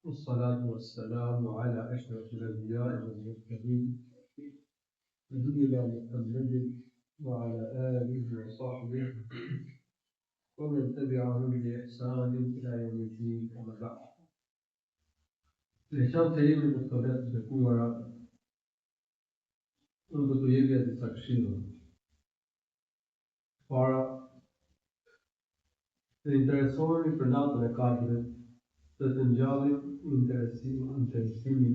والصلاة والسلام على أشرف الأنبياء والمرسلين نبينا محمد وعلى آله وصحبه ومن تبعهم بإحسان إلى يوم الدين أما بعد. Leçon të jemi në këto vetë të bekuara, unë do t'u jepja disa këshilla. Para, të interesohemi për natën e Kadrit, të ngjallim interesimin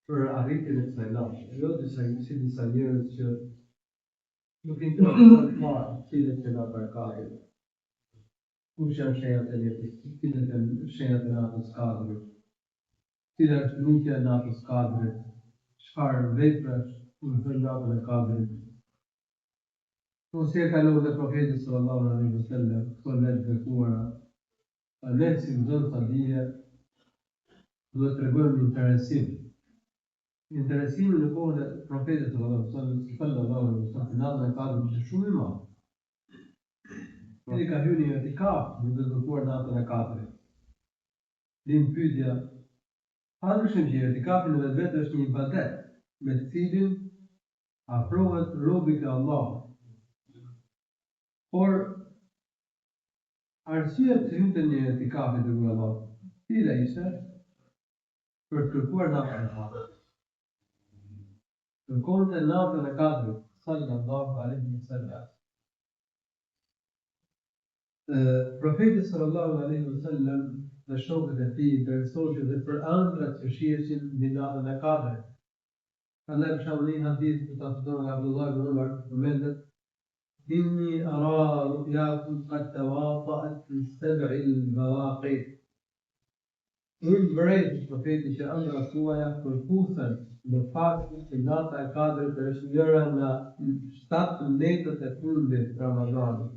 për arritjen e kësaj nate. Jo disa njerëz që nuk interesojnë fare cilët janë nata e Kadrit. Kush janë shenjat e jetës, cilët janë shenjat e natës Kadrit. Cila është lutja e natës Kadrit, çfarë veprash në natën e Kadrit. Si e kaloi dhe profeti sallallahu alaihi wasallam këto letë bekuara, ne si nxënës dije duhet të tregojmë interesim. Interesimi në kohën e profetit sallallahu alaihi wasallam në natën e Kadrit është shumë i madh. Cili ka hyrë në etikaf duke bekuar natën e Kadrit. Din pyetja, padyshim që etikafi në vetë është një ibadet me të cilin afrohet robi te Allahu. Por arsyeja pse hynte në etikafi te Allahu, cila ishte? Për të kërkuar natën e Kadrit. Kërkonte natën e Kadrit, sallallahu alaihi wasallam. Profeti sallallahu alaihi wasallam dhe shokët e tij interesoheshin dhe për ëndrat që shiheshin në natën e Kadrit. Prandaj për shembull një hadith që transmetohet nga Abdullah ibn Umar përmendet: Inni ara ru'yakum qad tawafa'at fi sab'il bawaqi. Unë vërejt profeti që ëndrat tuaja përputhen në fakt që nata e Kadrit është njëra nga 7 netët e fundit të Ramazanit.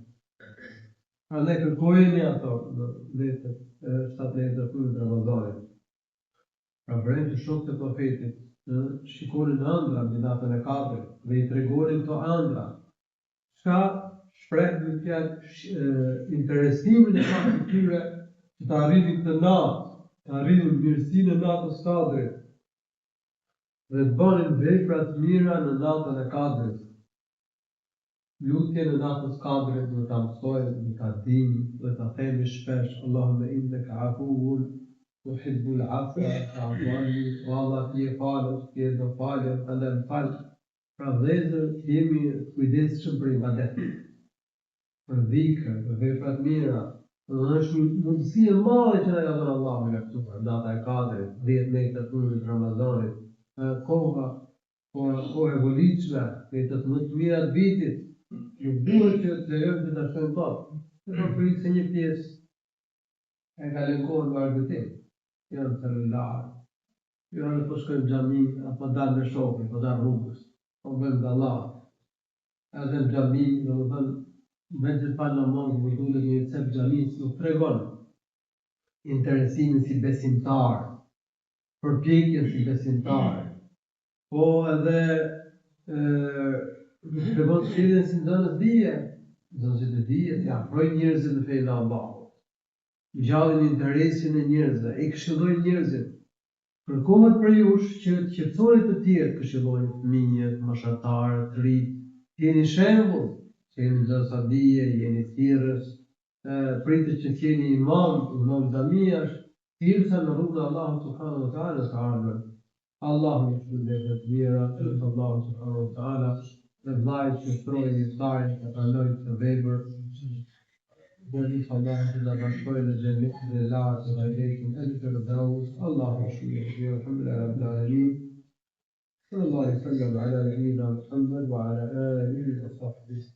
Prandaj kërkojeni ato në netët 7 netët e fundit të Ramazanit. Pra vërejt që shokët e profetit shikonin ëndra në natën e Kadrit dhe i tregonin këto ëndra. Çka shpreh në fjalë interesimin e faktit tyre që të arrinin këtë natë, të arrinin mirësinë e natës Kadrit dhe të bënin vepra të mira në natën e Kadrit. Lutje në natës Kadrit do ta mësojmë, do ta dimë, do ta themi shpesh: Allahumma innaka afuwun tuhibbul afwa fa'fu anni. O Allah, ti je falës, ti je do falje, prandaj më fal. Pra vëllezër, jemi kujdesshëm për ibadet, për dhikr, për vepra të mira. Dhe është një mundësi e madhe që na ka dhënë Allahu në këtë nata e Kadrit, 10 netë të fundit të Ramazanit, kohë e volitshme, netët më të mira të vitit. Nuk duhet që të lejojmë që ta shkojmë dot. Në frikë se një pjesë e kalon kohën me argëtim. Janë celular, janë po shkojnë në xhami, apo dalë me shokun, po dalë rrugës. Po bëjmë dallat. Edhe në xhami, domethënë, me të falë namaz, më duhet një cep xhamis nuk tregon interesimin si besimtar, përpjekjen si besimtar. Po edhe tregon cilën si nxënës dije, nxënësit e dije që afrojnë njerëzit në fenë e Allahut. Ngjallin interesin e njerëzve, i këshillojnë njerëzit. Kërkohet për jush që të qetësoni të tjerë, këshillojnë fëmijët, moshatarët, rinjt, jeni shembull, që jeni nxënës dije, jeni thirrës, pritet që jeni imam xhamiash, thirrsa në rrugën e Allahut subhanahu wa taala të ardhmen. Allahu ju shpëlbejë të mira, Allahu subhanahu wa taala, dhe vllajt që shtrojnë iftarin, të pranojnë të vepër. Dhe Allah të na bashkojë në xhenetin e lartë dhe jetën e Firdaus. Allahu shpëlbejë. Alhamdulillah rabbil alamin. Sallallahu alaihi wa sallam ala nabiyyina Muhammad wa ala alihi wa sahbihi.